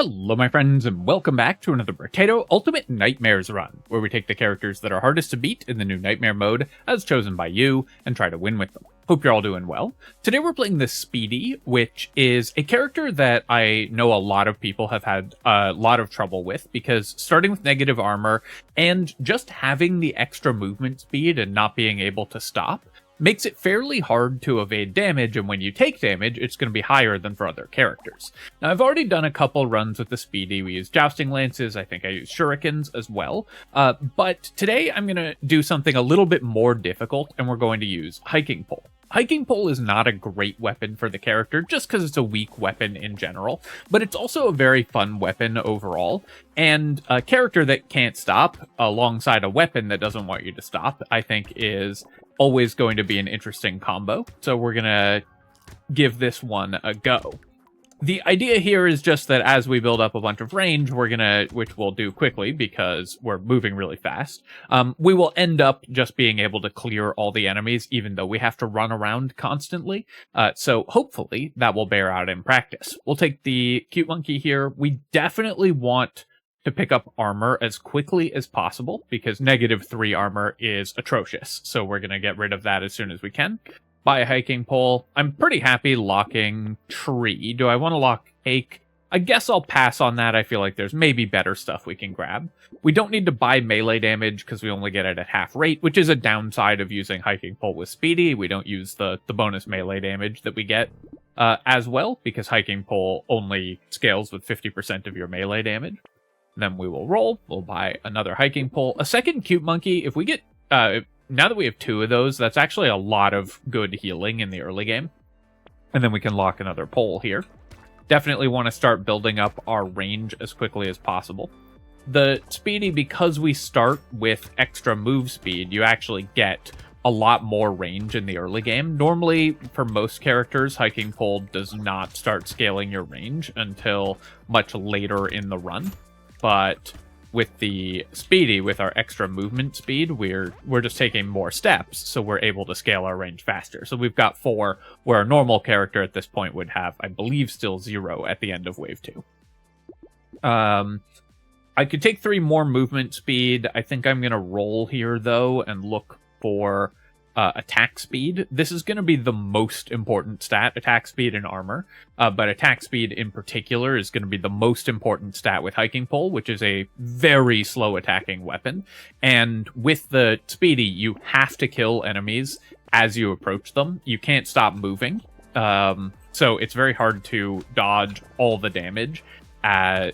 Hello my friends, and welcome back to another Brotato Ultimate Nightmares run, where we take the characters that are hardest to beat in the new Nightmare mode, as chosen by you, and try to win with them. Hope you're all doing well. Today we're playing the Speedy, which is a character that I know a lot of people have had a lot of trouble with, because starting with negative armor, and just having the extra movement speed and not being able to stop, makes it fairly hard to evade damage, and when you take damage, it's going to be higher than for other characters. Now, I've already done a couple runs with the Speedy. We used Jousting Lances, I think I used Shurikens as well, but today I'm going to do something a little bit more difficult, and we're going to use Hiking Pole. Hiking Pole is not a great weapon for the character, just because it's a weak weapon in general, but it's also a very fun weapon overall, and a character that can't stop, alongside a weapon that doesn't want you to stop, I think is always going to be an interesting combo, so we're going to give this one a go. The idea here is just that as we build up a bunch of range, we're gonna, which we'll do quickly because we're moving really fast, we will end up just being able to clear all the enemies, even though we have to run around constantly. So hopefully that will bear out in practice. We'll take the cute monkey here. We definitely want to pick up armor as quickly as possible because -3 armor is atrocious. So we're gonna get rid of that as soon as we can. Buy a hiking pole. I'm pretty happy locking tree. Do I want to lock ache? I guess I'll pass on that. I feel like there's maybe better stuff we can grab. We don't need to buy melee damage because we only get it at half rate, which is a downside of using hiking pole with Speedy. We don't use the bonus melee damage that we get as well because hiking pole only scales with 50% of your melee damage. Then we will roll. We'll buy another hiking pole. A second cute monkey. If we get... now that we have 2 of those, that's actually a lot of good healing in the early game. And then we can lock another pole here. Definitely want to start building up our range as quickly as possible. The Speedy, because we start with extra move speed, you actually get a lot more range in the early game. Normally, for most characters, hiking pole does not start scaling your range until much later in the run. But with the Speedy, with our extra movement speed, we're just taking more steps, so we're able to scale our range faster. So we've got 4, where a normal character at this point would have, I believe, still 0 at the end of Wave 2. I could take 3 more movement speed. I think I'm going to roll here, though, and look for attack speed. This is going to be the most important stat, attack speed and armor, but attack speed in particular is going to be the most important stat with hiking pole, which is a very slow attacking weapon. And with the Speedy, you have to kill enemies as you approach them. You can't stop moving, so it's very hard to dodge all the damage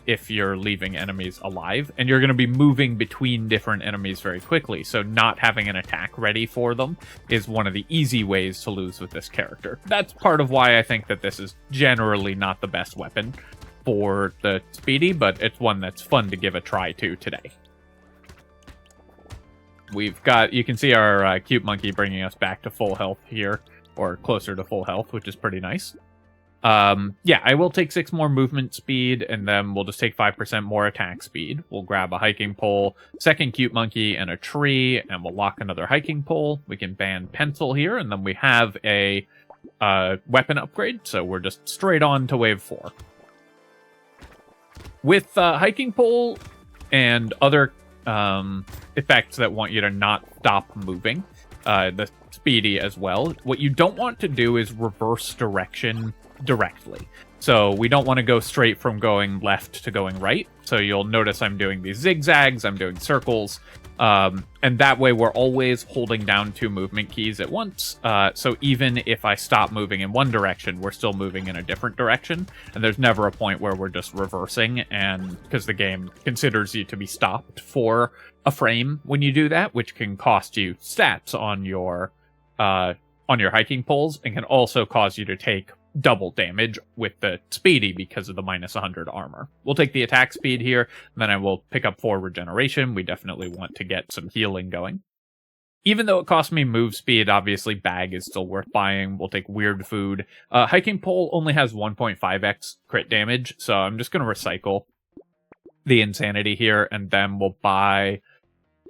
if you're leaving enemies alive, and you're going to be moving between different enemies very quickly, so not having an attack ready for them is one of the easy ways to lose with this character. That's part of why I think that this is generally not the best weapon for the Speedy, but it's one that's fun to give a try to today. We've got, you can see our cute monkey bringing us back to full health here, or closer to full health, which is pretty nice. Yeah, I will take 6 more movement speed, and then we'll just take 5% more attack speed. We'll grab a hiking pole, second cute monkey, and a tree, and we'll lock another hiking pole. We can ban pencil here, and then we have a weapon upgrade, so we're just straight on to wave 4. With hiking pole and other effects that want you to not stop moving, the Speedy as well, what you don't want to do is reverse direction directly. So we don't want to go straight from going left to going right. So you'll notice I'm doing these zigzags, I'm doing circles, and that way we're always holding down 2 movement keys at once. So even if I stop moving in one direction, we're still moving in a different direction, and there's never a point where we're just reversing, and because the game considers you to be stopped for a frame when you do that, which can cost you stats on your hiking poles, and can also cause you to take double damage with the Speedy because of the -100 armor. We'll take the attack speed here, and then I will pick up 4 regeneration. We definitely want to get some healing going. Even though it costs me move speed, obviously bag is still worth buying. We'll take weird food. Hiking pole only has 1.5x crit damage, so I'm just going to recycle the insanity here, and then we'll buy...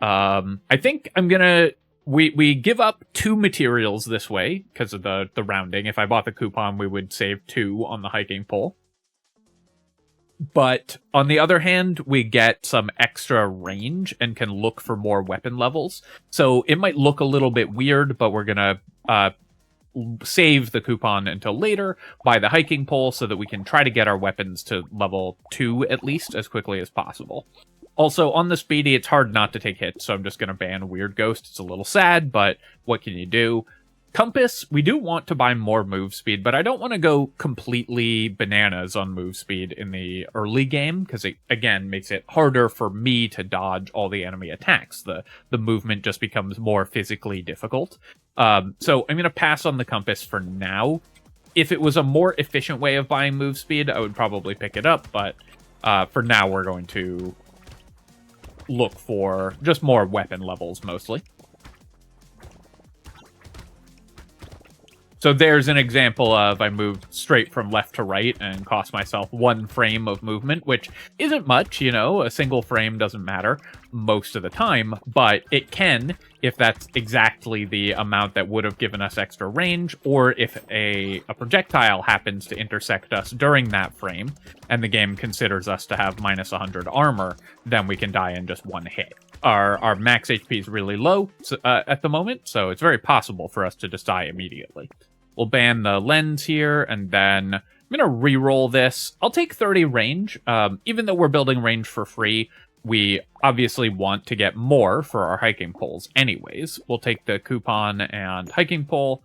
I think I'm going to... We give up 2 materials this way because of the rounding. If I bought the coupon, we would save 2 on the hiking pole. But on the other hand, we get some extra range and can look for more weapon levels. So it might look a little bit weird, but we're going to save the coupon until later, buy the hiking pole so that we can try to get our weapons to level 2 at least as quickly as possible. Also, on the Speedy, it's hard not to take hits, so I'm just going to ban Weird Ghost. It's a little sad, but what can you do? Compass, we do want to buy more move speed, but I don't want to go completely bananas on move speed in the early game, because it, again, makes it harder for me to dodge all the enemy attacks. The movement just becomes more physically difficult. So I'm going to pass on the compass for now. If it was a more efficient way of buying move speed, I would probably pick it up, but for now we're going to look for just more weapon levels, mostly. So there's an example of I moved straight from left to right and cost myself 1 frame of movement, which isn't much, you know, a single frame doesn't matter most of the time, but it can if that's exactly the amount that would have given us extra range, or if a projectile happens to intersect us during that frame, and the game considers us to have minus 100 armor, then we can die in just 1 hit. Our max HP is really low at the moment, so it's very possible for us to just die immediately. We'll ban the lens here, and then I'm going to re-roll this. I'll take 30 range. Even though we're building range for free, we obviously want to get more for our hiking poles anyways. We'll take the coupon and hiking pole.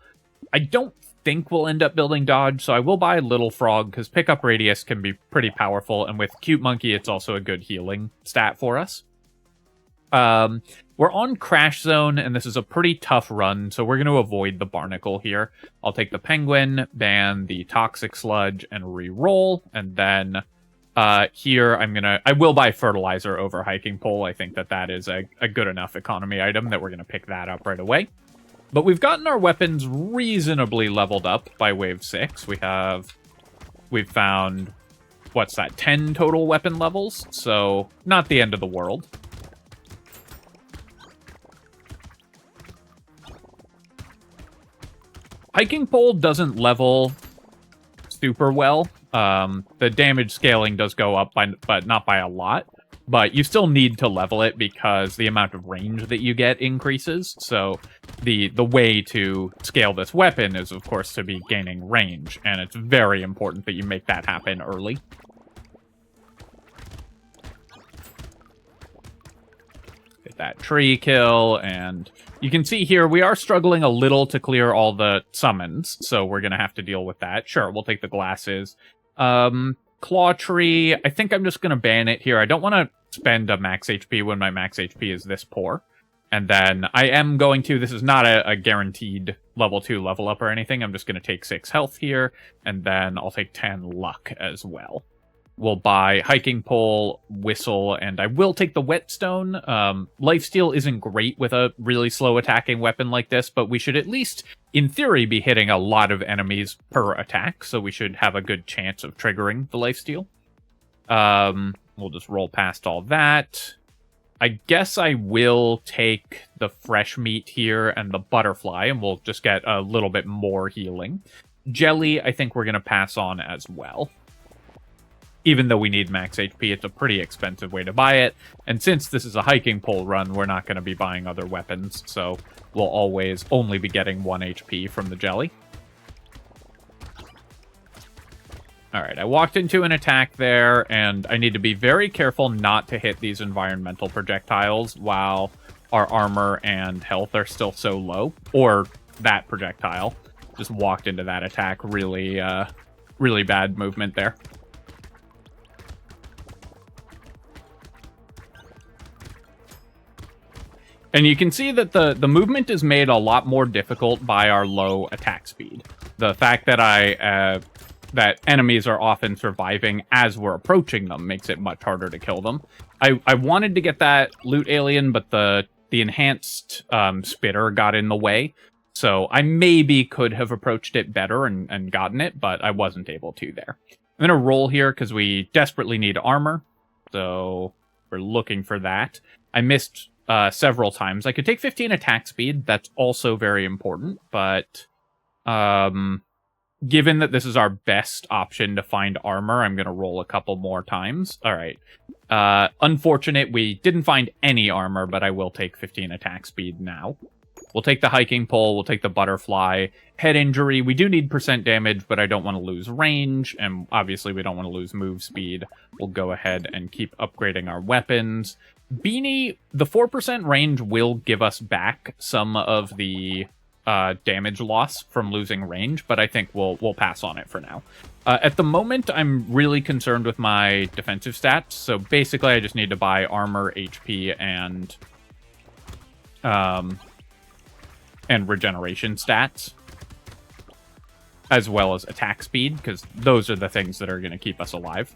I don't think we'll end up building dodge, so I will buy Little Frog, because pickup radius can be pretty powerful, and with Cute Monkey, it's also a good healing stat for us. We're on Crash Zone, and this is a pretty tough run, so we're going to avoid the Barnacle here. I'll take the Penguin, ban the Toxic Sludge, and re-roll, and then here I will buy Fertilizer over Hiking Pole. I think that is a good enough economy item that we're going to pick that up right away. But we've gotten our weapons reasonably leveled up by Wave 6. We've found, what's that, 10 total weapon levels, so not the end of the world. Hiking pole doesn't level super well. The damage scaling does go up, but not by a lot. But you still need to level it because the amount of range that you get increases. So the way to scale this weapon is, of course, to be gaining range. And it's very important that you make that happen early. Get that tree kill, and you can see here we are struggling a little to clear all the summons, so we're gonna have to deal with that. Sure, we'll take the glasses. Claw Tree, I think I'm just gonna ban it here. I don't want to spend a max HP when my max HP is this poor. And then I am going to, this is not a guaranteed level 2 level up or anything, I'm just gonna take 6 health here, and then I'll take 10 luck as well. We'll buy Hiking Pole, Whistle, and I will take the Whetstone. Lifesteal isn't great with a really slow attacking weapon like this, but we should at least, in theory, be hitting a lot of enemies per attack, so we should have a good chance of triggering the Lifesteal. We'll just roll past all that. I guess I will take the Fresh Meat here and the Butterfly, and we'll just get a little bit more healing. Jelly, I think we're going to pass on as well. Even though we need max HP, it's a pretty expensive way to buy it. And since this is a hiking pole run, we're not going to be buying other weapons, so we'll always only be getting 1 HP from the jelly. Alright, I walked into an attack there, and I need to be very careful not to hit these environmental projectiles while our armor and health are still so low. Or that projectile. Just walked into that attack. Really, really bad movement there. And you can see that the movement is made a lot more difficult by our low attack speed. The fact that that enemies are often surviving as we're approaching them makes it much harder to kill them. I wanted to get that loot alien, but the enhanced spitter got in the way. So I maybe could have approached it better and gotten it, but I wasn't able to there. I'm going to roll here because we desperately need armor. So we're looking for that. I missed several times. I could take 15 attack speed. That's also very important, but given that this is our best option to find armor, I'm going to roll a couple more times. All right. Unfortunate, we didn't find any armor, but I will take 15 attack speed now. We'll take the hiking pole, we'll take the butterfly. Head injury, we do need % damage, but I don't want to lose range, and obviously we don't want to lose move speed. We'll go ahead and keep upgrading our weapons. Beanie, the 4% range will give us back some of the damage loss from losing range, but I think we'll pass on it for now. At the moment, I'm really concerned with my defensive stats, so basically I just need to buy armor, HP, and regeneration stats, as well as attack speed, because those are the things that are going to keep us alive.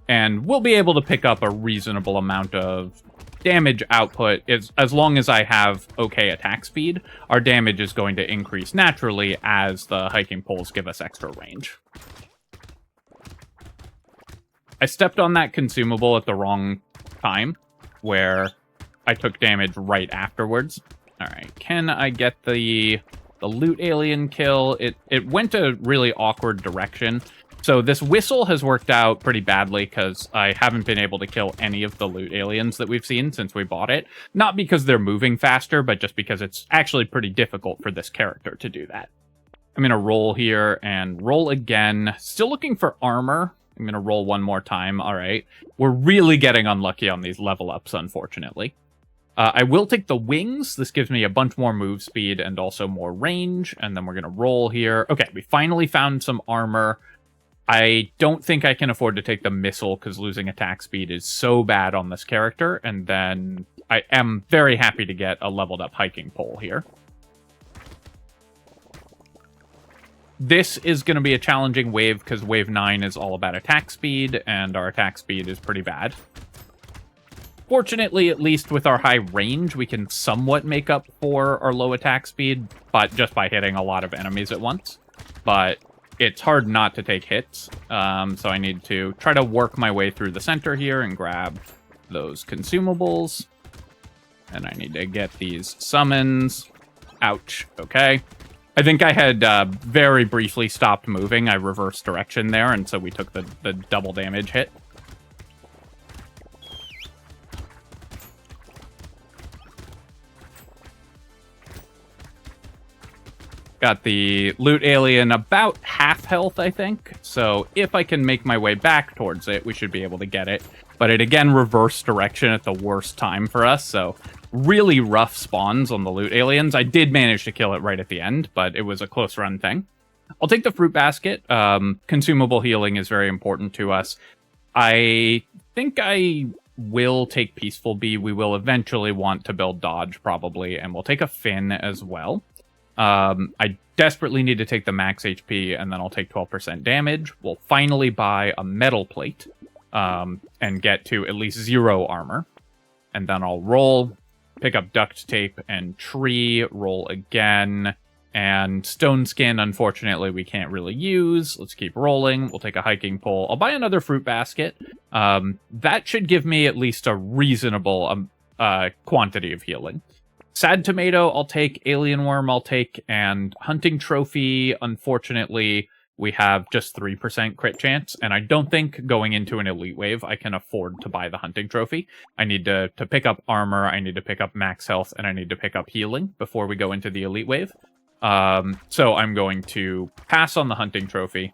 And we'll be able to pick up a reasonable amount of damage output. As long as I have okay attack speed, our damage is going to increase naturally as the hiking poles give us extra range. I stepped on that consumable at the wrong time, where I took damage right afterwards. All right, can I get the loot alien kill? It went a really awkward direction. So this whistle has worked out pretty badly because I haven't been able to kill any of the loot aliens that we've seen since we bought it. Not because they're moving faster, but just because it's actually pretty difficult for this character to do that. I'm going to roll here and roll again. Still looking for armor. I'm going to roll one more time. All right. We're really getting unlucky on these level ups, unfortunately. I will take the wings. This gives me a bunch more move speed and also more range. And then we're going to roll here. Okay, we finally found some armor. I don't think I can afford to take the missile because losing attack speed is so bad on this character. And then I am very happy to get a leveled up hiking pole here. This is going to be a challenging wave because wave 9 is all about attack speed, and our attack speed is pretty bad. Fortunately, at least with our high range, we can somewhat make up for our low attack speed, but just by hitting a lot of enemies at once. But it's hard not to take hits, so I need to try to work my way through the center here and grab those consumables. And I need to get these summons. Ouch. Okay. I think I had very briefly stopped moving. I reversed direction there, and so we took the double damage hit. Got the loot alien about half health, I think. So if I can make my way back towards it, we should be able to get it. But it again reversed direction at the worst time for us, so really rough spawns on the loot aliens. I did manage to kill it right at the end, but it was a close run thing. I'll take the fruit basket. Consumable healing is very important to us. I think I will take Peaceful Bee. We will eventually want to build Dodge, probably, and we'll take a Fin as well. I desperately need to take the max HP, and then I'll take 12% damage. We'll finally buy a metal plate, and get to at least 0 armor. And then I'll roll, pick up duct tape and tree, roll again, and stone skin, unfortunately, we can't really use. Let's keep rolling. We'll take a hiking pole. I'll buy another fruit basket. That should give me at least a reasonable quantity of healing. Sad tomato, I'll take. Alien worm, I'll take. And hunting trophy, unfortunately, we have just 3% crit chance. And I don't think going into an elite wave, I can afford to buy the hunting trophy. I need to pick up armor, I need to pick up max health, and I need to pick up healing before we go into the elite wave. So I'm going to pass on the hunting trophy.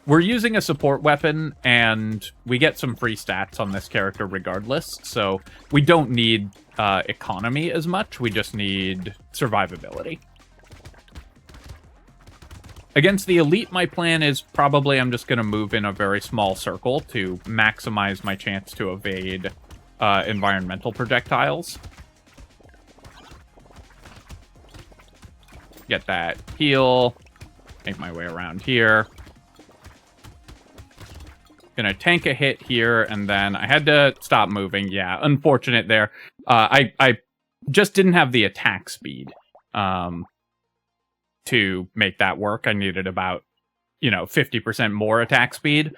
We're using a support weapon, and we get some free stats on this character regardless, so we don't need economy as much, we just need survivability. Against the elite, my plan is probably I'm just going to move in a very small circle to maximize my chance to evade environmental projectiles. Get that heal, make my way around here. Gonna tank a hit here, and then I had to stop moving. Yeah, unfortunate there. I just didn't have the attack speed to make that work. I needed about, 50% more attack speed.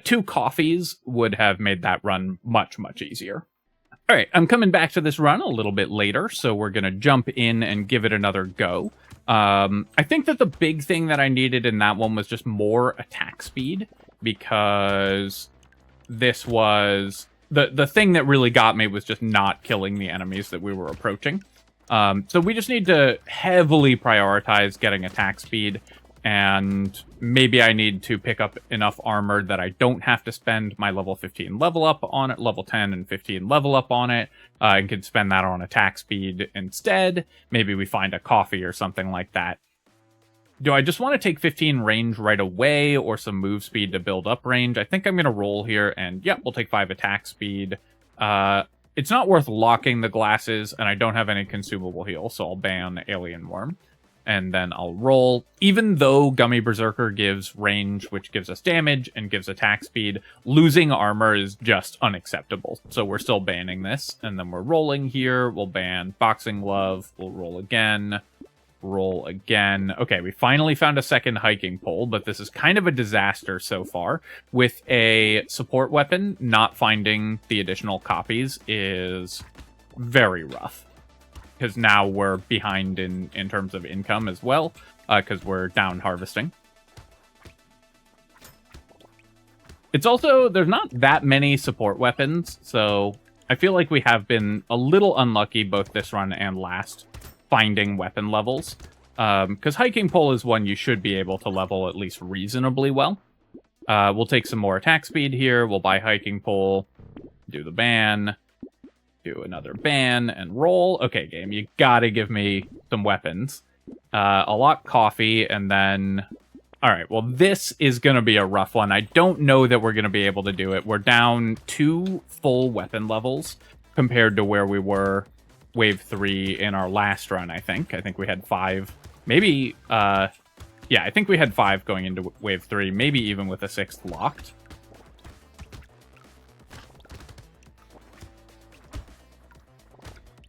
2 coffees would have made that run much, much easier. All right, I'm coming back to this run a little bit later, so we're going to jump in and give it another go. I think that the big thing that I needed in that one was just more attack speed, because this was... The thing that really got me was just not killing the enemies that we were approaching. So we just need to heavily prioritize getting attack speed, and maybe I need to pick up enough armor that I don't have to spend my level 15 level up on it, level 10 and 15 level up on it, and can spend that on attack speed instead. Maybe we find a coffee or something like that. Do I just want to take 15 range right away, or some move speed to build up range? I think I'm going to roll here, and yep, we'll take 5 attack speed. It's not worth locking the glasses, and I don't have any consumable heal, so I'll ban Alien Worm. And then I'll roll. Even though Gummy Berserker gives range, which gives us damage and gives attack speed, losing armor is just unacceptable. So we're still banning this. And then we're rolling here. We'll ban Boxing Glove. We'll roll again. Roll again. Okay, we finally found a second hiking pole, but this is kind of a disaster so far. With a support weapon, not finding the additional copies is very rough, because now we're behind in terms of income as well, because we're down harvesting. It's also, there's not that many support weapons, so I feel like we have been a little unlucky both this run and last finding weapon levels. Because hiking pole is one you should be able to level at least reasonably well. We'll take some more attack speed here. We'll buy hiking pole, do the ban, do another ban, and roll. Okay, game, you gotta give me some weapons. A lot coffee, and then... Alright, well, this is gonna be a rough one. I don't know that we're gonna be able to do it. We're down 2 full weapon levels compared to where we were wave 3 in our last run, I think. I think we had 5. Maybe, yeah, I think we had 5 going into wave 3, maybe even with a 6th locked.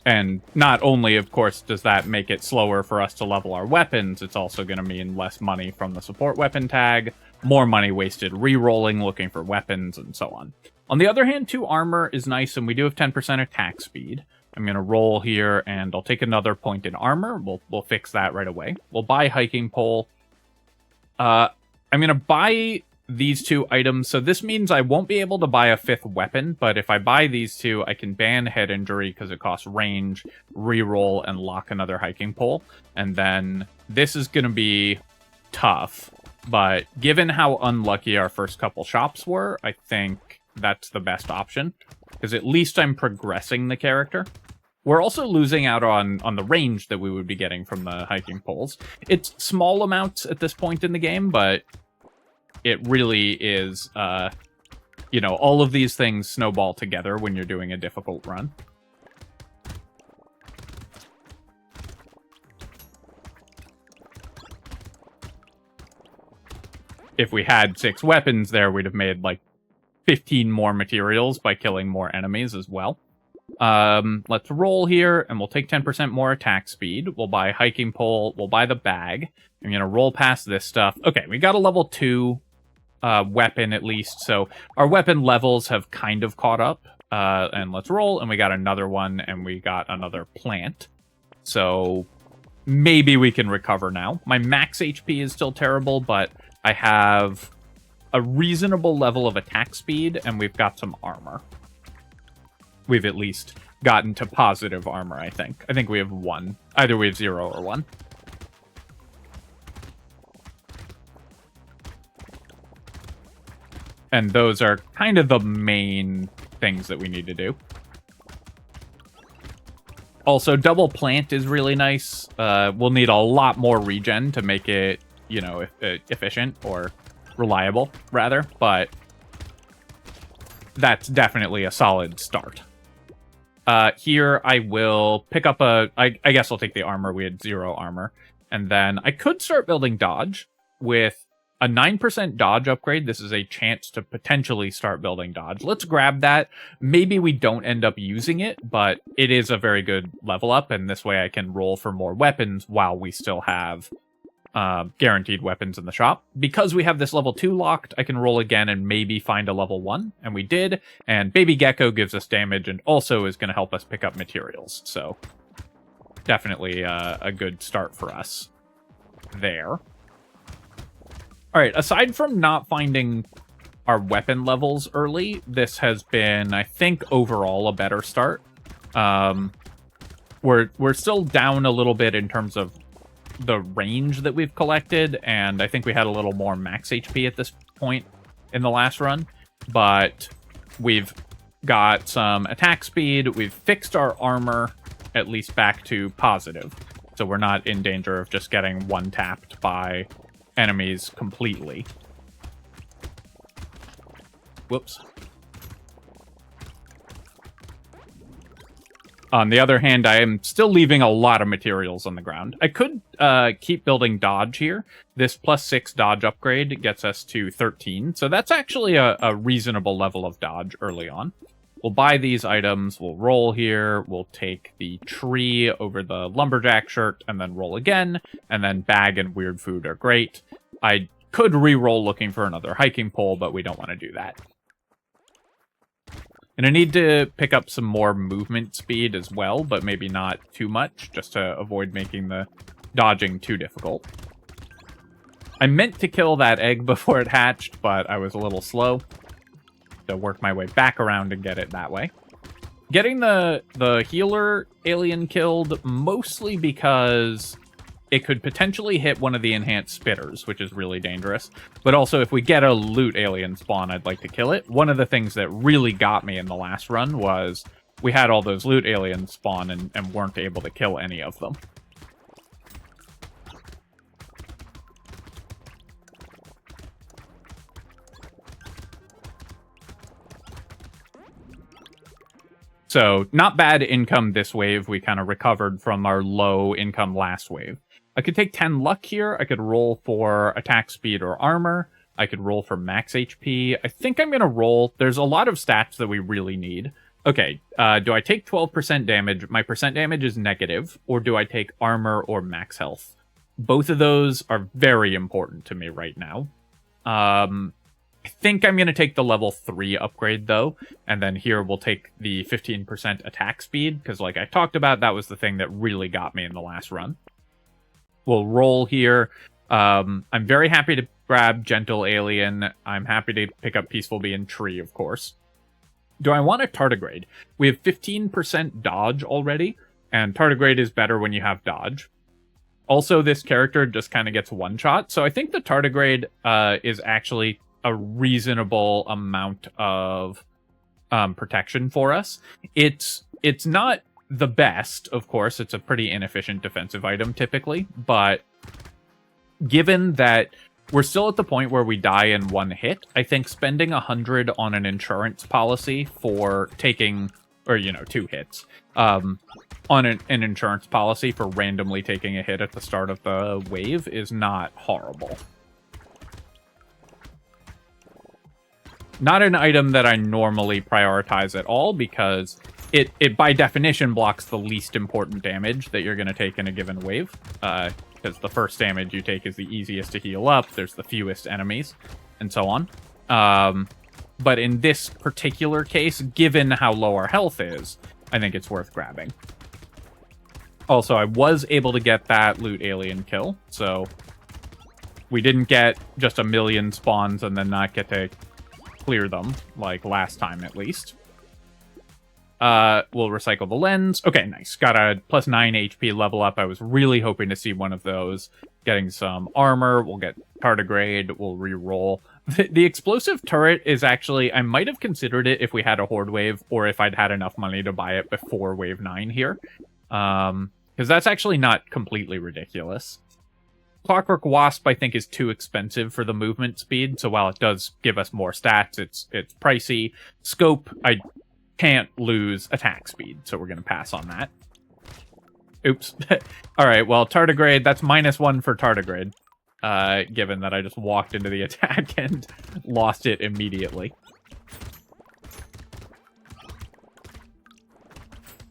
And not only, of course, does that make it slower for us to level our weapons, it's also going to mean less money from the support weapon tag, more money wasted re-rolling, looking for weapons, and so on. On the other hand, 2 armor is nice, and we do have 10% attack speed. I'm going to roll here, and I'll take another point in armor. We'll fix that right away. We'll buy hiking pole. I'm going to buy these 2 items, so this means I won't be able to buy a 5th weapon, but if I buy these 2, I can ban head injury because it costs range, reroll, and lock another hiking pole. And then this is going to be tough, but given how unlucky our first couple shops were, I think that's the best option, because at least I'm progressing the character. We're also losing out on the range that we would be getting from the hiking poles. It's small amounts at this point in the game, but it really is, you know, all of these things snowball together when you're doing a difficult run. If we had 6 weapons there, we'd have made, like, 15 more materials by killing more enemies as well. Let's roll here, and we'll take 10% more attack speed. We'll buy hiking pole. We'll buy the bag. I'm going to roll past this stuff. Okay, we got a level 2 weapon at least, so our weapon levels have kind of caught up. And let's roll, and we got another one, and we got another plant. So maybe we can recover now. My max HP is still terrible, but I have a reasonable level of attack speed, and we've got some armor. We've at least gotten to positive armor, I think. I think we have 1. Either we have 0 or 1. And those are kind of the main things that we need to do. Also, double plant is really nice. We'll need a lot more regen to make it, you know, efficient, or reliable, rather. But that's definitely a solid start. Here, I will pick up I guess I'll take the armor. We had 0 armor. And then I could start building dodge. With a 9% dodge upgrade, this is a chance to potentially start building dodge. Let's grab that. Maybe we don't end up using it, but it is a very good level up, and this way I can roll for more weapons while we still have guaranteed weapons in the shop. Because we have this level 2 locked, I can roll again and maybe find a level 1, and we did. And Baby Gecko gives us damage and also is going to help us pick up materials. So definitely a good start for us there. All right, aside from not finding our weapon levels early, this has been, I think, overall a better start. We're still down a little bit in terms of the range that we've collected, and I think we had a little more max HP at this point in the last run, but we've got some attack speed, we've fixed our armor, at least back to positive, so we're not in danger of just getting one-tapped by enemies completely. Whoops. On the other hand, I am still leaving a lot of materials on the ground. I could keep building dodge here. This +6 dodge upgrade gets us to 13, so that's actually a reasonable level of dodge early on. We'll buy these items, we'll roll here, we'll take the tree over the lumberjack shirt, and then roll again, and then bag and weird food are great. I could re-roll looking for another hiking pole, but we don't want to do that. And I need to pick up some more movement speed as well, but maybe not too much, just to avoid making the dodging too difficult. I meant to kill that egg before it hatched, but I was a little slow. To work my way back around and get it that way. Getting the healer alien killed, mostly because it could potentially hit one of the enhanced spitters, which is really dangerous. But also, if we get a loot alien spawn, I'd like to kill it. One of the things that really got me in the last run was we had all those loot aliens spawn and weren't able to kill any of them. So, not bad income this wave. We kind of recovered from our low income last wave. I could take 10 luck here. I could roll for attack speed or armor. I could roll for max HP. I think I'm going to roll. There's a lot of stats that we really need. Okay, do I take 12% damage? My percent damage is negative. Or do I take armor or max health? Both of those are very important to me right now. I think I'm going to take the level 3 upgrade, though. And then here we'll take the 15% attack speed. Because like I talked about, that was the thing that really got me in the last run. We'll roll here. I'm very happy to grab Gentle Alien. I'm happy to pick up Peaceful Bee and Tree, of course. Do I want a tardigrade? We have 15% dodge already, and tardigrade is better when you have dodge. Also, this character just kind of gets one-shot, so I think the tardigrade is actually a reasonable amount of protection for us. It's not the best, of course. It's a pretty inefficient defensive item typically, but given that we're still at the point where we die in one hit, I think spending 100 on an insurance policy for taking, or 2 hits, on an insurance policy for randomly taking a hit at the start of the wave is not horrible. Not an item that I normally prioritize at all, because it by definition blocks the least important damage that you're going to take in a given wave. Because the first damage you take is the easiest to heal up, there's the fewest enemies, and so on. But in this particular case, given how low our health is, I think it's worth grabbing. Also, I was able to get that loot alien kill, so we didn't get just a million spawns and then not get to clear them, like last time at least. We'll recycle the lens. Okay, nice. Got a +9 HP level up. I was really hoping to see one of those. Getting some armor. We'll get tardigrade. We'll re-roll. The explosive turret is actually... I might have considered it if we had a horde wave, or if I'd had enough money to buy it before wave 9 here. Because that's actually not completely ridiculous. Clockwork Wasp, I think, is too expensive for the movement speed, so while it does give us more stats, it's pricey. Scope, I can't lose attack speed, so we're going to pass on that. Oops. Alright, well, tardigrade, that's -1 for tardigrade, given that I just walked into the attack and lost it immediately.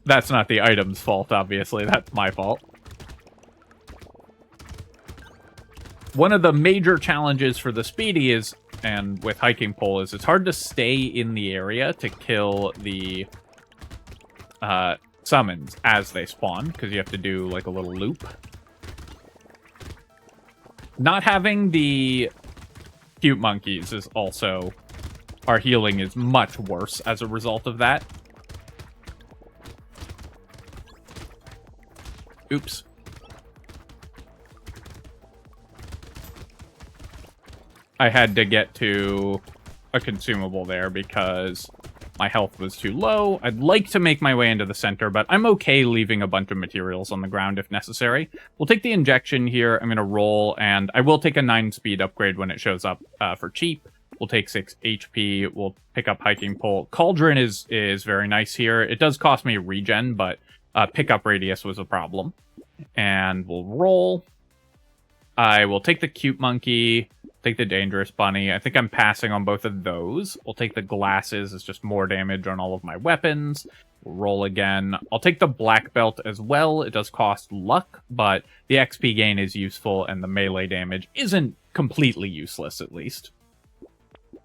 That's not the item's fault, obviously, that's my fault. One of the major challenges for the Speedy is, and with hiking pole, is it's hard to stay in the area to kill the summons as they spawn, because you have to do like a little loop. Not having the cute monkeys is also... Our healing is much worse as a result of that. Oops. I had to get to a consumable there because my health was too low. I'd like to make my way into the center, but I'm okay leaving a bunch of materials on the ground if necessary. We'll take the injection here. I'm going to roll, and I will take a 9 speed upgrade when it shows up for cheap. We'll take 6 HP. We'll pick up hiking pole. Cauldron is very nice here. It does cost me regen, but pickup radius was a problem. And we'll roll. I will take the cute monkey, take the dangerous bunny. I think I'm passing on both of those. We'll take the glasses. It's just more damage on all of my weapons. We'll roll again. I'll take the black belt as well. It does cost luck, but the XP gain is useful, and the melee damage isn't completely useless, at least.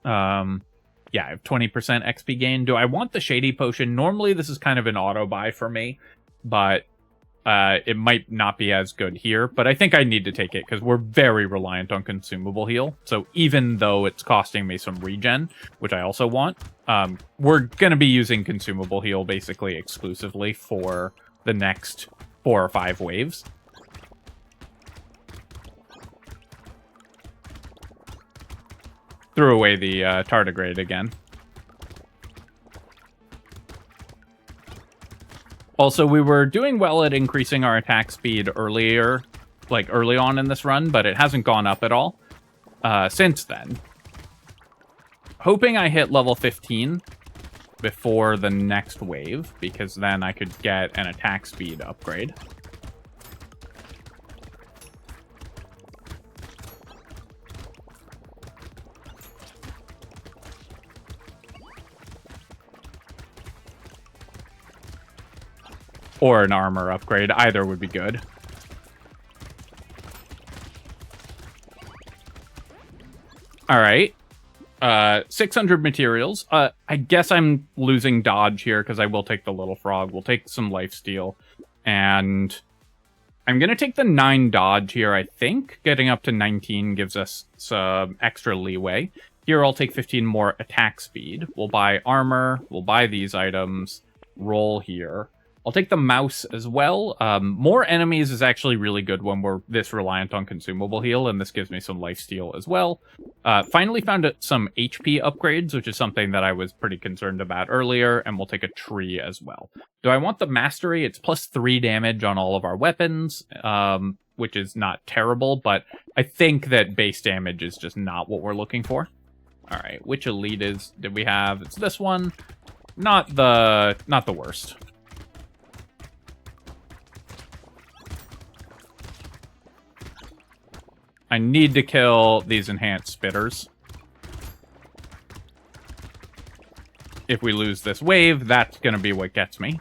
Yeah, I have 20% XP gain. Do I want the Shady Potion? Normally, this is kind of an auto-buy for me, but it might not be as good here. But I think I need to take it, because we're very reliant on consumable heal. So even though it's costing me some regen, which I also want, we're going to be using consumable heal basically exclusively for the next 4 or 5 waves. Threw away the tardigrade again. Also, we were doing well at increasing our attack speed earlier, like early on in this run, but it hasn't gone up at all since then. Hoping I hit level 15 before the next wave, because then I could get an attack speed upgrade. Or an armor upgrade. Either would be good. Alright. 600 materials. I guess I'm losing dodge here because I will take the little frog. We'll take some lifesteal. And I'm going to take the 9 dodge here, I think. Getting up to 19 gives us some extra leeway. Here I'll take 15 more attack speed. We'll buy armor. We'll buy these items. Roll here. I'll take the mouse as well. More enemies is actually really good when we're this reliant on consumable heal, and this gives me some lifesteal as well. Finally found some HP upgrades, which is something that I was pretty concerned about earlier, and we'll take a tree as well. Do I want the mastery? It's plus 3 damage on all of our weapons, which is not terrible, but I think that base damage is just not what we're looking for. All right, which elite did we have? It's this one. Not the worst. I need to kill these enhanced spitters. If we lose this wave, that's going to be what gets me.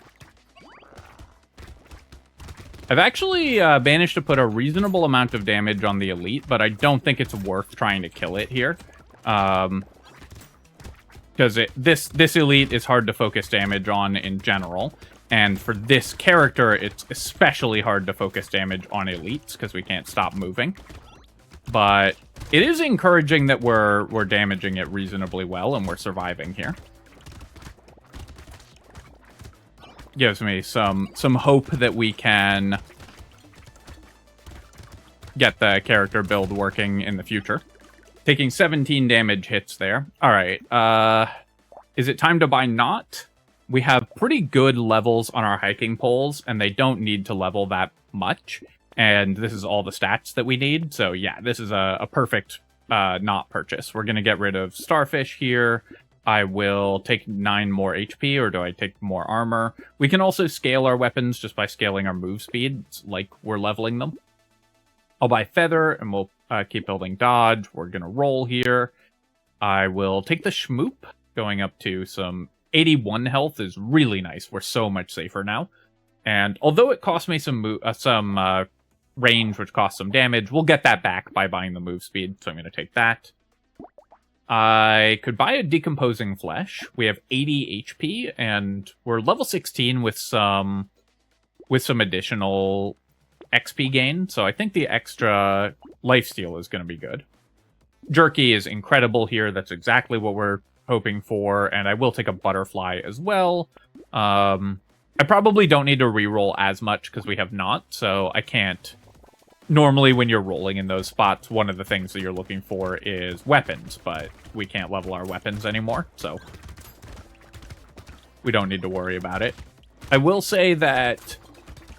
I've actually managed to put a reasonable amount of damage on the elite, but I don't think it's worth trying to kill it here. Because this elite is hard to focus damage on in general. And for this character, it's especially hard to focus damage on elites, because we can't stop moving. But it is encouraging that we're damaging it reasonably well and we're surviving here. Gives me some hope that we can get the character build working in the future. Taking 17 damage hits there. All right. Is it time to buy Knot? We have pretty good levels on our hiking poles, and they don't need to level that much. And this is all the stats that we need. So yeah, this is a perfect Knot purchase. We're going to get rid of Starfish here. I will take 9 more HP, or do I take more armor? We can also scale our weapons just by scaling our move speed, like we're leveling them. I'll buy Feather, and we'll keep building dodge. We're going to roll here. I will take the Schmoop, going up to some 81 health is really nice. We're so much safer now. And although it cost me some range, which costs some damage. We'll get that back by buying the move speed, so I'm going to take that. I could buy a decomposing flesh. We have 80 HP, and we're level 16 with some additional XP gain, so I think the extra lifesteal is going to be good. Jerky is incredible here. That's exactly what we're hoping for, and I will take a butterfly as well. I probably don't need to reroll as much because we have not, so I can't. Normally, when you're rolling in those spots, one of the things that you're looking for is weapons, but we can't level our weapons anymore, so we don't need to worry about it. I will say that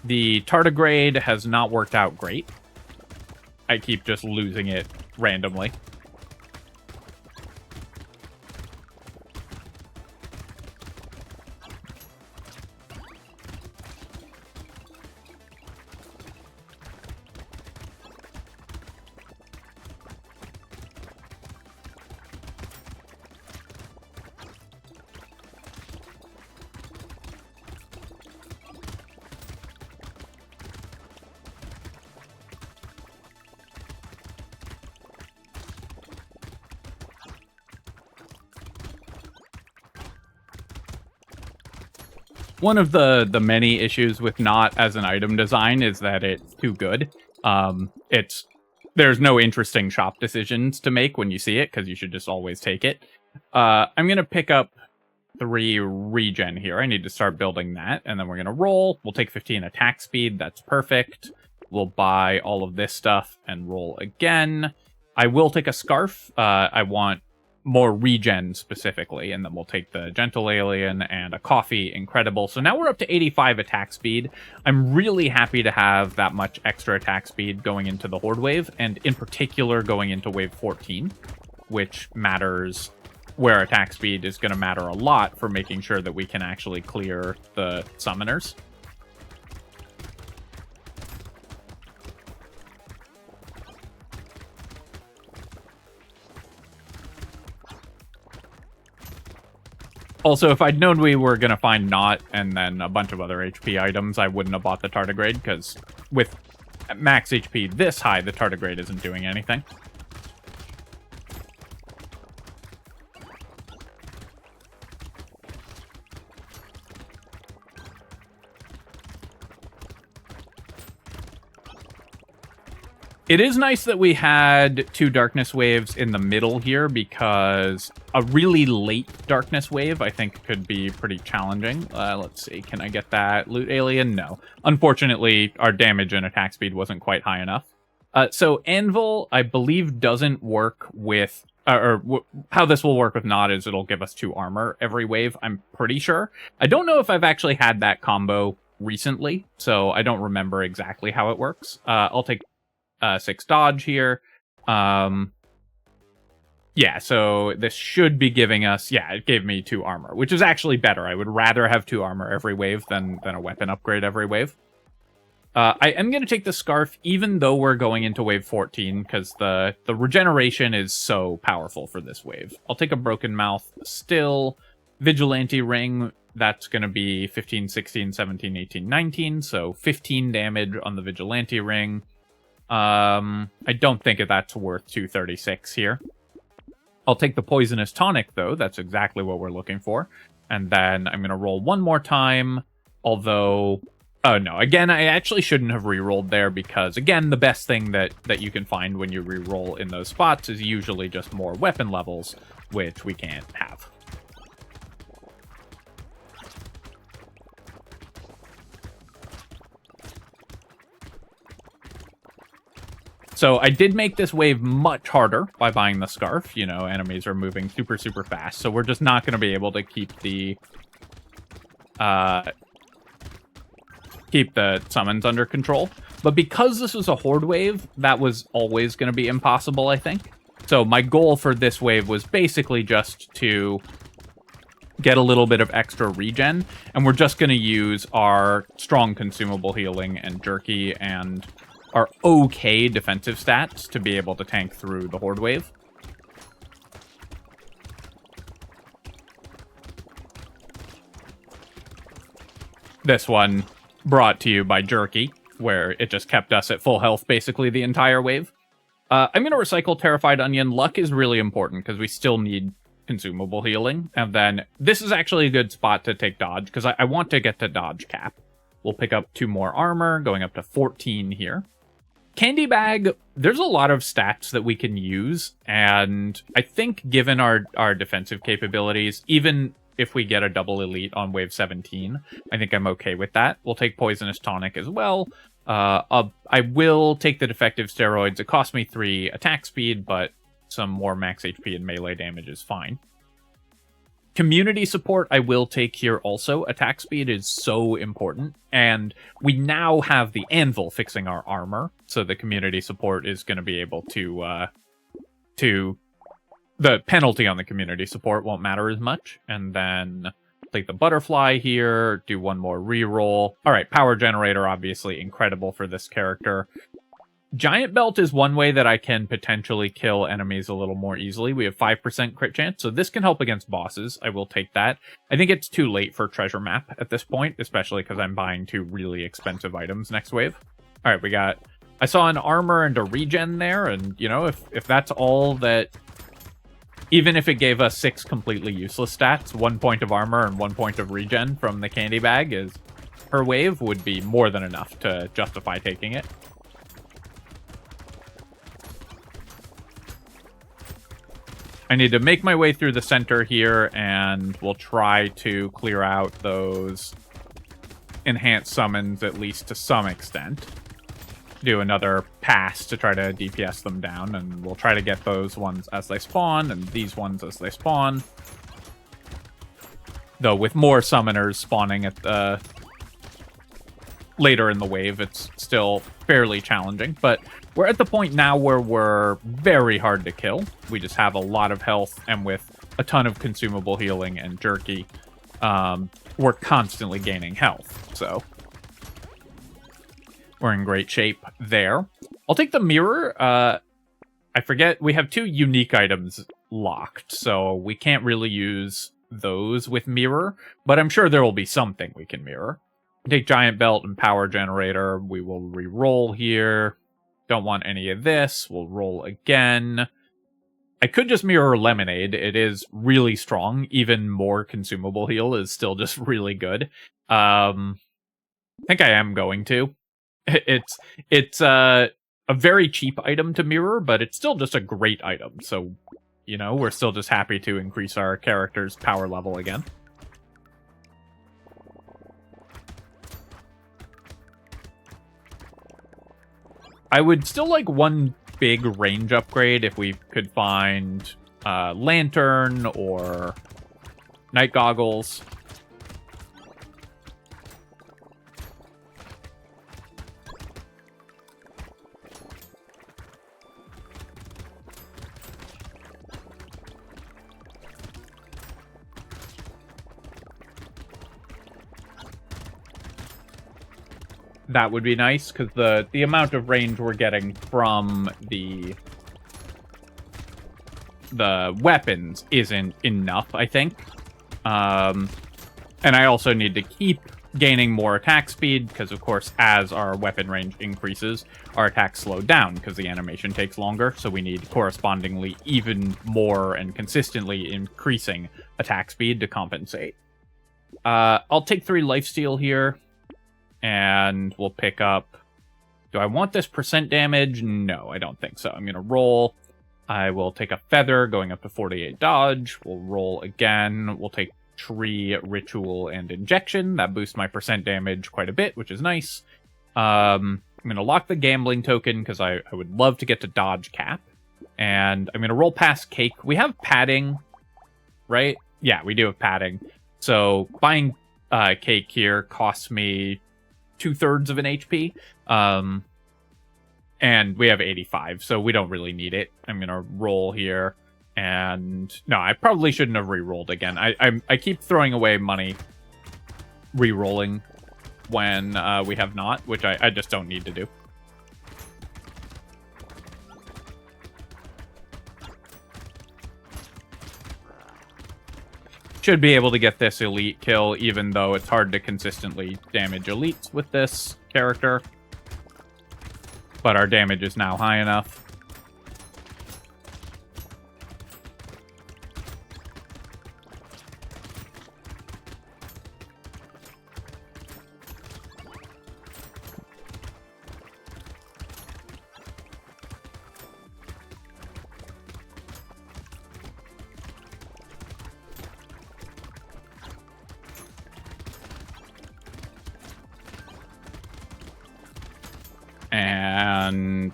the tardigrade has not worked out great. I keep just losing it randomly. One of the many issues with Not as an item design is that it's too good. There's no interesting shop decisions to make when you see it, because you should just always take it. I'm going to pick up 3 regen here. I need to start building that, and then we're going to roll. We'll take 15 attack speed. That's perfect. We'll buy all of this stuff and roll again. I will take a scarf. I want more regen specifically, and then we'll take the gentle alien and a coffee. Incredible. So now we're up to 85 attack speed. I'm really happy to have that much extra attack speed going into the horde wave, and in particular going into wave 14, which matters, where attack speed is going to matter a lot for making sure that we can actually clear the summoners. Also, if I'd known we were going to find Not and then a bunch of other HP items, I wouldn't have bought the tardigrade, because with max HP this high, the tardigrade isn't doing anything. It is nice that we had 2 darkness waves in the middle here, because a really late darkness wave, I think, could be pretty challenging. Let's see, can I get that loot alien? No. Unfortunately, our damage and attack speed wasn't quite high enough. So Anvil, I believe, doesn't work with... how this will work with Not is it'll give us 2 armor every wave, I'm pretty sure. I don't know if I've actually had that combo recently, so I don't remember exactly how it works. I'll take 6 dodge here. Yeah, so this should be giving us... Yeah, it gave me 2 armor, which is actually better. I would rather have 2 armor every wave than a weapon upgrade every wave. I am going to take the scarf, even though we're going into wave 14, because the regeneration is so powerful for this wave. I'll take a broken mouth still. Vigilante ring, that's going to be 15, 16, 17, 18, 19, so 15 damage on the vigilante ring. I don't think that's worth 236 here. I'll take the poisonous tonic, though. That's exactly what we're looking for. And then I'm going to roll one more time, although... Oh, no. Again, I actually shouldn't have re-rolled there, because, again, the best thing that you can find when you re-roll in those spots is usually just more weapon levels, which we can't have. So I did make this wave much harder by buying the scarf. You know, enemies are moving super, super fast, so we're just not going to be able to keep the summons under control. But because this was a horde wave, that was always going to be impossible, I think. So my goal for this wave was basically just to get a little bit of extra regen, and we're just going to use our strong consumable healing and jerky and are okay defensive stats to be able to tank through the horde wave. This one brought to you by Jerky. where it just kept us at full health basically the entire wave. I'm going to recycle Terrified Onion. Luck is really important because we still need consumable healing. And then this is actually a good spot to take dodge because I want to get to dodge cap. We'll pick up 2 more armor, going up to 14 here. Candy Bag, there's a lot of stats that we can use, and I think given our defensive capabilities, even if we get a double elite on wave 17, I think I'm okay with that. We'll take Poisonous Tonic as well. I will take the defective steroids. It costs me 3 attack speed, but some more max HP and melee damage is fine. Community support I will take here also. Attack speed is so important, and we now have the anvil fixing our armor, so the community support is going to be able to the penalty on the community support won't matter as much. And then take the butterfly here, do 1 more reroll. All right, power generator, obviously incredible for this character. Giant Belt is one way that I can potentially kill enemies a little more easily. We have 5% crit chance, so this can help against bosses. I will take that. I think it's too late for treasure map at this point, especially because I'm buying 2 really expensive items next wave. All right, we got... I saw an armor and a regen there, and, you know, if that's all that... Even if it gave us 6 completely useless stats, 1 point of armor and 1 point of regen from the candy bag is... per wave would be more than enough to justify taking it. I need to make my way through the center here, and we'll try to clear out those enhanced summons, at least to some extent. Do another pass to try to DPS them down, and we'll try to get those ones as they spawn, and these ones as they spawn. Though with more summoners spawning at the... later in the wave, it's still fairly challenging, but we're at the point now where we're very hard to kill. We just have a lot of health, and with a ton of consumable healing and jerky, we're constantly gaining health, so we're in great shape there. I'll take the mirror. I forget, we have 2 unique items locked, so we can't really use those with mirror, but I'm sure there will be something we can mirror. Take Giant Belt and Power Generator. We will re-roll here. Don't want any of this. We'll roll again. I could just mirror Lemonade. It is really strong. Even more consumable heal is still just really good. I think I am going to. It's a very cheap item to mirror, but it's still just a great item. So, you know, we're still just happy to increase our character's power level again. I would still like 1 big range upgrade if we could find Lantern or Night Goggles. That would be nice, because the amount of range we're getting from the weapons isn't enough, I think. And I also need to keep gaining more attack speed, because of course, as our weapon range increases, our attacks slow down, because the animation takes longer, so we need correspondingly even more and consistently increasing attack speed to compensate. I'll take 3 lifesteal here. And we'll pick up... Do I want this percent damage? No, I don't think so. I'm going to roll. I will take a feather, going up to 48 dodge. We'll roll again. We'll take tree, ritual, and injection. That boosts my percent damage quite a bit, which is nice. I'm going to lock the gambling token, because I would love to get to dodge cap. And I'm going to roll past cake. We have padding, right? Yeah, we do have padding. So buying cake here costs me 2/3 of an HP, and we have 85, so we don't really need it. I'm gonna roll here, and no, I probably shouldn't have re-rolled again. I keep throwing away money re-rolling when we have not, which I just don't need to do. Should be able to get this elite kill, even though it's hard to consistently damage elites with this character. but our damage is now high enough. And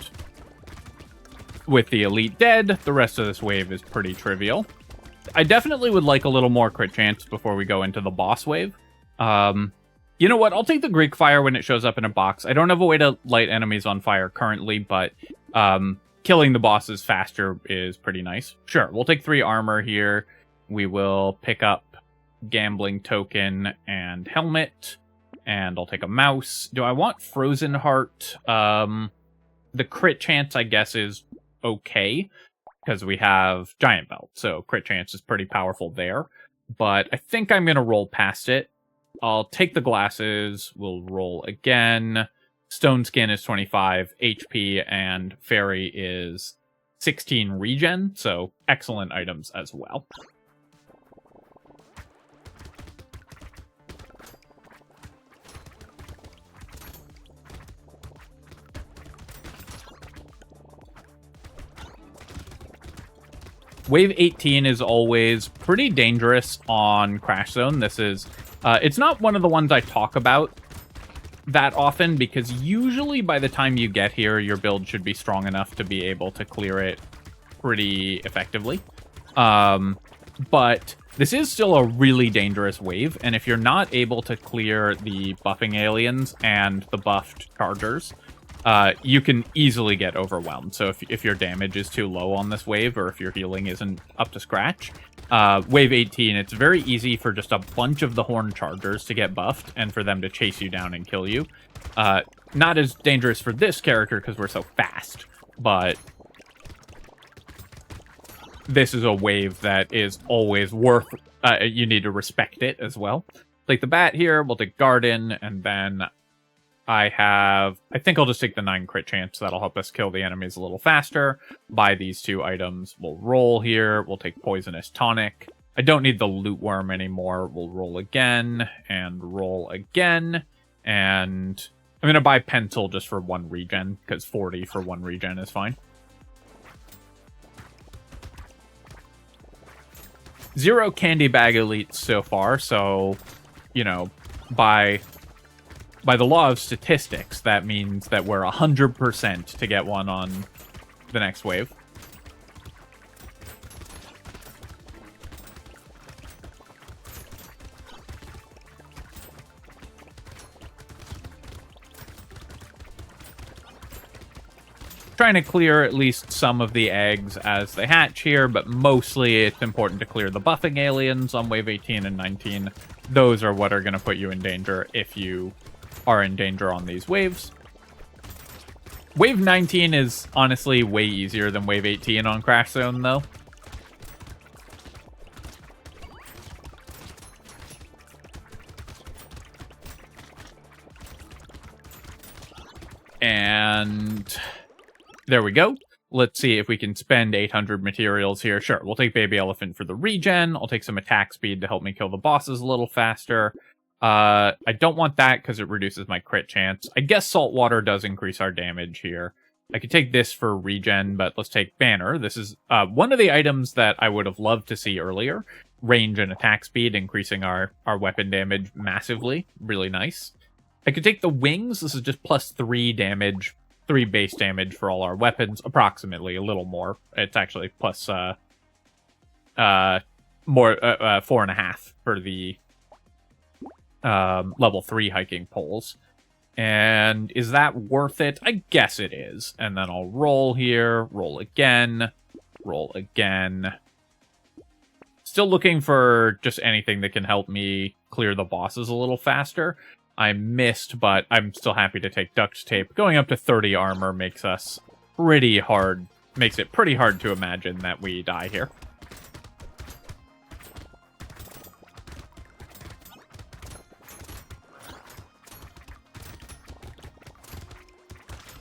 with the elite dead, the rest of this wave is pretty trivial. I definitely would like a little more crit chance before we go into the boss wave. You know what? I'll take the Greek fire when it shows up in a box. I don't have a way to light enemies on fire currently, but killing the bosses faster is pretty nice. Sure, we'll take 3 armor here. We will pick up gambling token and helmet. And I'll take a mouse. Do I want Frozen Heart? The crit chance, I guess, is okay, because we have Giant Belt, so crit chance is pretty powerful there. But I think I'm going to roll past it. I'll take the glasses. We'll roll again. Stone Skin is 25 HP, and Fairy is 16 regen, so excellent items as well. Wave 18 is always pretty dangerous on Crash Zone. This is, it's not one of the ones I talk about that often, because usually by the time you get here, your build should be strong enough to be able to clear it pretty effectively. But this is still a really dangerous wave, and if you're not able to clear the buffing aliens and the buffed chargers, you can easily get overwhelmed. So if your damage is too low on this wave, or if your healing isn't up to scratch, wave 18, it's very easy for just a bunch of the horn chargers to get buffed and for them to chase you down and kill you. Not as dangerous for this character because we're so fast, but this is a wave that is always worth, you need to respect it as well. Take the bat here, we'll take Garden, and then I think I'll just take the 9 crit chance. That'll help us kill the enemies a little faster. Buy these 2 items. We'll roll here. We'll take Poisonous Tonic. I don't need the Loot Worm anymore. We'll roll again and roll again. And I'm going to buy Pencil just for 1 regen, because 40 for 1 regen is fine. 0 candy bag elites so far, so, you know, by the law of statistics, that means that we're 100% to get one on the next wave. Trying to clear at least some of the eggs as they hatch here, but mostly it's important to clear the buffing aliens on wave 18 and 19. Those are what are going to put you in danger if you are in danger on these waves. Wave 19 is honestly way easier than wave 18 on Crash Zone, though. And there we go. Let's see if we can spend 800 materials here. Sure, we'll take Baby Elephant for the regen. I'll take some attack speed to help me kill the bosses a little faster. I don't want that because it reduces my crit chance. I guess Saltwater does increase our damage here. I could take this for regen, but let's take Banner. This is one of the items that I would have loved to see earlier. Range and attack speed, increasing our weapon damage massively. Really nice. I could take the Wings. This is just plus 3 damage, 3 base damage for all our weapons. Approximately, a little more. It's actually plus more 4.5 for the level 3 hiking poles. And is that worth it? I guess it is. And then I'll roll here, roll again, roll again. Still looking for just anything that can help me clear the bosses a little faster. I missed, but I'm still happy to take duct tape. Going up to 30 armor makes it pretty hard to imagine that we die here.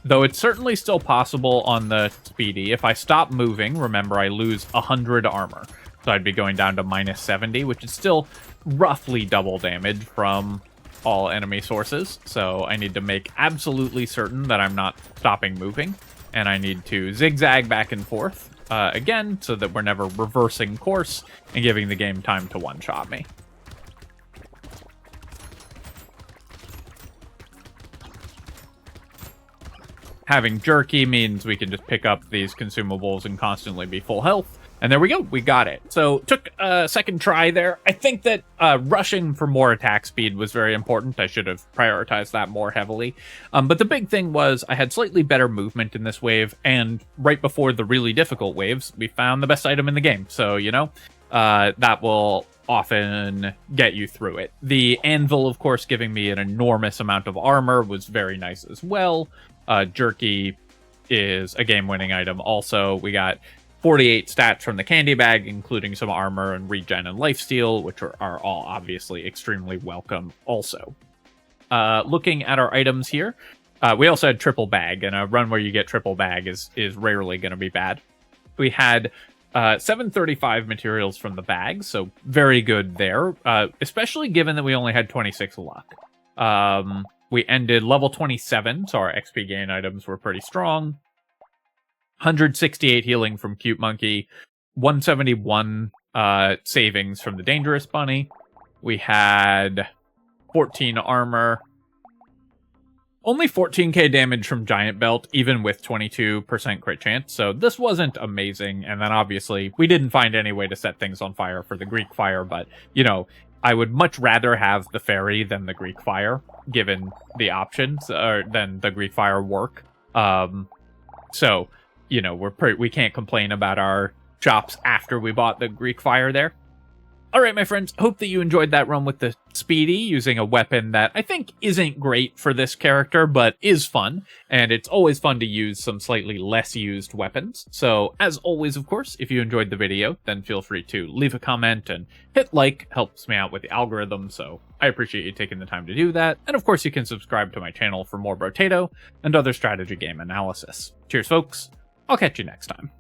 Though it's certainly still possible on the Speedy. If I stop moving, remember I lose 100 armor. So I'd be going down to minus 70, which is still roughly double damage from all enemy sources. So I need to make absolutely certain that I'm not stopping moving. And I need to zigzag back and forth again, so that we're never reversing course and giving the game time to one-shot me. Having jerky means we can just pick up these consumables and constantly be full health. And there we go, we got it. So, took a second try there. I think that rushing for more attack speed was very important. I should have prioritized that more heavily. But the big thing was I had slightly better movement in this wave, and right before the really difficult waves, we found the best item in the game. So, you know, that will often get you through it. The anvil, of course, giving me an enormous amount of armor was very nice as well. Jerky is a game-winning item also. We got 48 stats from the candy bag, including some armor and regen and lifesteal, which are all obviously extremely welcome also. Looking at our items here, we also had triple bag, and a run where you get triple bag is rarely going to be bad. We had 735 materials from the bag, so very good there, especially given that we only had 26 luck. We ended level 27, so our XP gain items were pretty strong. 168 healing from Cute Monkey, 171 savings from the Dangerous Bunny. We had 14 armor, only 14k damage from Giant Belt, even with 22% crit chance, so this wasn't amazing. And then obviously, we didn't find any way to set things on fire for the Greek Fire, but, you know, I would much rather have the Fairy than the Greek Fire, given the options, or than the Greek Fire work. So, you know, we can't complain about our chops after we bought the Greek Fire there. Alright, my friends, hope that you enjoyed that run with the Speedy, using a weapon that I think isn't great for this character, but is fun, and it's always fun to use some slightly less used weapons. So, as always, of course, if you enjoyed the video, then feel free to leave a comment and hit like, helps me out with the algorithm, so I appreciate you taking the time to do that. And of course, you can subscribe to my channel for more Brotato and other strategy game analysis. Cheers, folks. I'll catch you next time.